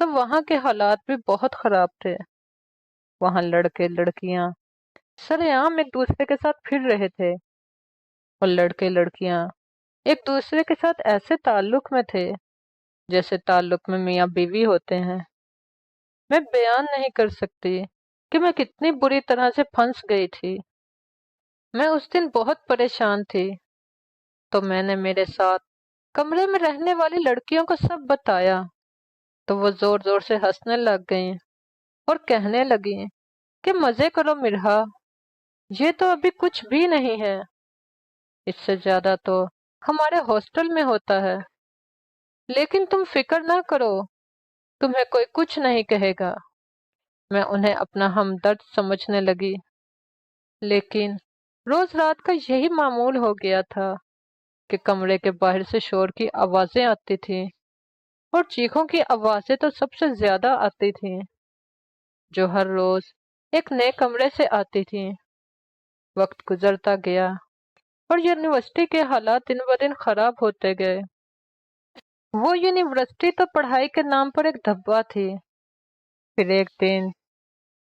تو وہاں کے حالات بھی بہت خراب تھے۔ وہاں لڑکے لڑکیاں سرعام ایک دوسرے کے ساتھ پھر رہے تھے، اور لڑکے لڑکیاں ایک دوسرے کے ساتھ ایسے تعلق میں تھے جیسے تعلق میں میاں بیوی ہوتے ہیں۔ میں بیان نہیں کر سکتی کہ میں کتنی بری طرح سے پھنس گئی تھی۔ میں اس دن بہت پریشان تھی، تو میں نے میرے ساتھ کمرے میں رہنے والی لڑکیوں کو سب بتایا، تو وہ زور زور سے ہنسنے لگ گئیں اور کہنے لگیں کہ مزے کرو مرہا، یہ تو ابھی کچھ بھی نہیں ہے، اس سے زیادہ تو ہمارے ہاسٹل میں ہوتا ہے، لیکن تم فکر نہ کرو، تمہیں کوئی کچھ نہیں کہے گا۔ میں انہیں اپنا ہمدرد سمجھنے لگی، لیکن روز رات کا یہی معمول ہو گیا تھا کہ کمرے کے باہر سے شور کی آوازیں آتی تھیں، اور چیخوں کی آوازیں تو سب سے زیادہ آتی تھیں، جو ہر روز ایک نئے کمرے سے آتی تھیں۔ وقت گزرتا گیا اور یونیورسٹی کے حالات دن بدن خراب ہوتے گئے۔ وہ یونیورسٹی تو پڑھائی کے نام پر ایک دھبا تھی۔ پھر ایک دن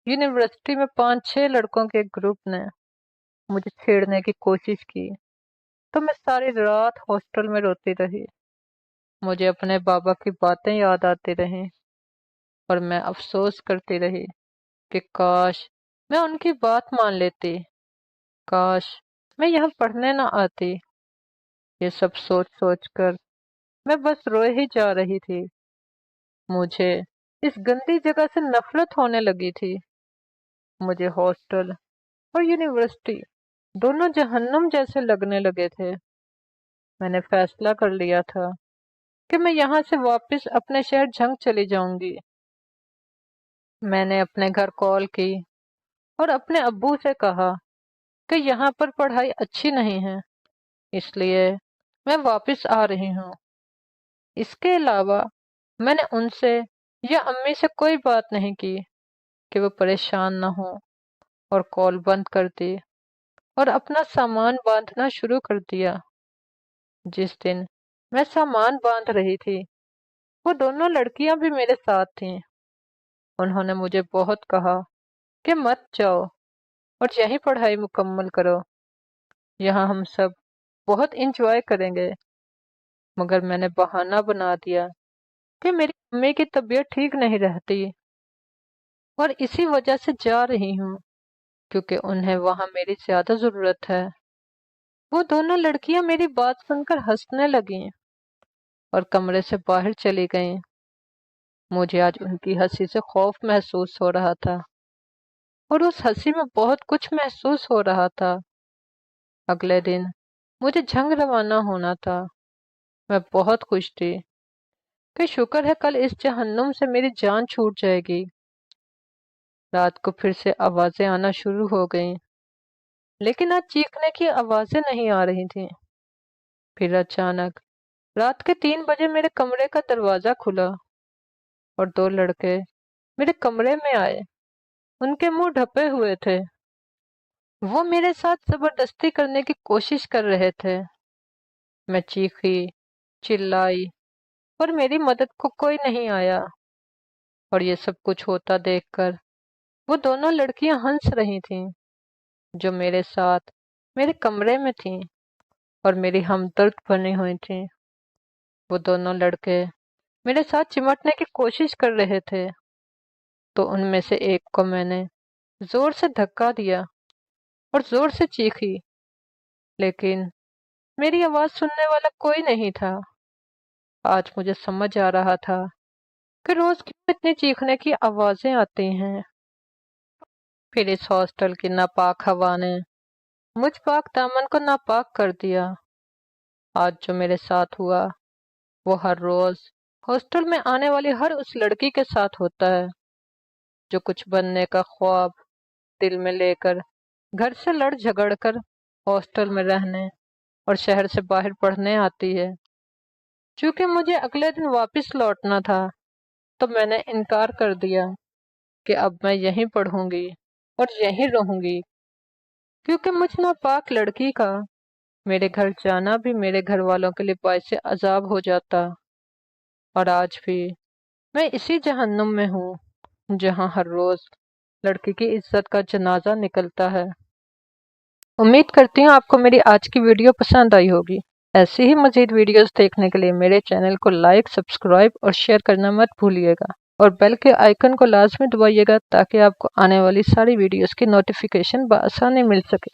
یونیورسٹی میں 5-6 لڑکوں کے ایک گروپ نے مجھے چھیڑنے کی کوشش کی، تو میں ساری رات ہاسٹل میں روتی رہی۔ مجھے اپنے بابا کی باتیں یاد آتی رہیں، اور میں افسوس کرتی رہی کہ کاش میں ان کی بات مان لیتی، کاش میں یہاں پڑھنے نہ آتی۔ یہ سب سوچ سوچ کر میں بس روئے ہی جا رہی تھی۔ مجھے اس گندی جگہ سے نفرت ہونے لگی تھی۔ مجھے ہاسٹل اور یونیورسٹی دونوں جہنم جیسے لگنے لگے تھے۔ میں نے فیصلہ کر لیا تھا کہ میں یہاں سے واپس اپنے شہر جھنگ چلی جاؤں گی۔ میں نے اپنے گھر کال کی اور اپنے ابو سے کہا کہ یہاں پر پڑھائی اچھی نہیں ہے، اس لیے میں واپس آ رہی ہوں۔ اس کے علاوہ میں نے ان سے یا امی سے کوئی بات نہیں کی کہ وہ پریشان نہ ہوں، اور کال بند کر دی اور اپنا سامان باندھنا شروع کر دیا۔ جس دن میں سامان باندھ رہی تھی، وہ دونوں لڑکیاں بھی میرے ساتھ تھیں۔ انہوں نے مجھے بہت کہا کہ مت جاؤ اور یہی پڑھائی مکمل کرو، یہاں ہم سب بہت انجوائے کریں گے، مگر میں نے بہانہ بنا دیا کہ میری امی کی طبیعت ٹھیک نہیں رہتی، اور اسی وجہ سے جا رہی ہوں کیونکہ انہیں وہاں میری زیادہ ضرورت ہے۔ وہ دونوں لڑکیاں میری بات سن کر ہنسنے لگیں اور کمرے سے باہر چلی گئیں۔ مجھے آج ان کی ہنسی سے خوف محسوس ہو رہا تھا، اور اس ہنسی میں بہت کچھ محسوس ہو رہا تھا۔ اگلے دن مجھے جھنگ روانہ ہونا تھا۔ میں بہت خوش تھی کہ شکر ہے کل اس جہنم سے میری جان چھوٹ جائے گی۔ رات کو پھر سے آوازیں آنا شروع ہو گئیں، لیکن آج چیخنے کی آوازیں نہیں آ رہی تھیں۔ پھر اچانک رات کے 3 بجے میرے کمرے کا دروازہ کھلا اور 2 لڑکے میرے کمرے میں آئے۔ ان کے منہ ڈھپے ہوئے تھے۔ وہ میرے ساتھ زبردستی کرنے کی کوشش کر رہے تھے۔ میں چیخی، چلائی، اور میری مدد کو کوئی نہیں آیا، اور یہ سب کچھ ہوتا دیکھ کر وہ دونوں لڑکیاں ہنس رہی تھیں جو میرے ساتھ میرے کمرے میں تھیں اور میری ہمدرد بنی ہوئی تھیں۔ وہ دونوں لڑکے میرے ساتھ چمٹنے کی کوشش کر رہے تھے، تو ان میں سے ایک کو میں نے زور سے دھکا دیا اور زور سے چیخی، لیکن میری آواز سننے والا کوئی نہیں تھا۔ آج مجھے سمجھ آ رہا تھا کہ روز کیوں اتنی چیخنے کی آوازیں آتی ہیں۔ پھر اس ہاسٹل کی ناپاک ہوا نے مجھ پاک دامن کو ناپاک کر دیا۔ آج جو میرے ساتھ ہوا وہ ہر روز ہاسٹل میں آنے والی ہر اس لڑکی کے ساتھ ہوتا ہے جو کچھ بننے کا خواب دل میں لے کر گھر سے لڑ جھگڑ کر ہاسٹل میں رہنے اور شہر سے باہر پڑھنے آتی ہے۔ چونکہ مجھے اگلے دن واپس لوٹنا تھا، تو میں نے انکار کر دیا کہ اب میں یہیں پڑھوں گی اور یہیں رہوں گی، کیونکہ مجھ ناپاک لڑکی کا میرے گھر جانا بھی میرے گھر والوں کے لیے باعث عذاب ہو جاتا۔ اور آج بھی میں اسی جہنم میں ہوں جہاں ہر روز لڑکی کی عزت کا جنازہ نکلتا ہے۔ امید کرتی ہوں آپ کو میری آج کی ویڈیو پسند آئی ہوگی۔ ایسی ہی مزید ویڈیوز دیکھنے کے لیے میرے چینل کو لائک، سبسکرائب اور شیئر کرنا مت بھولیے گا، اور بیل کے آئیکن کو لازمی دبائیے گا تاکہ آپ کو آنے والی ساری ویڈیوز کی نوٹیفیکیشن بآسانی مل سکے۔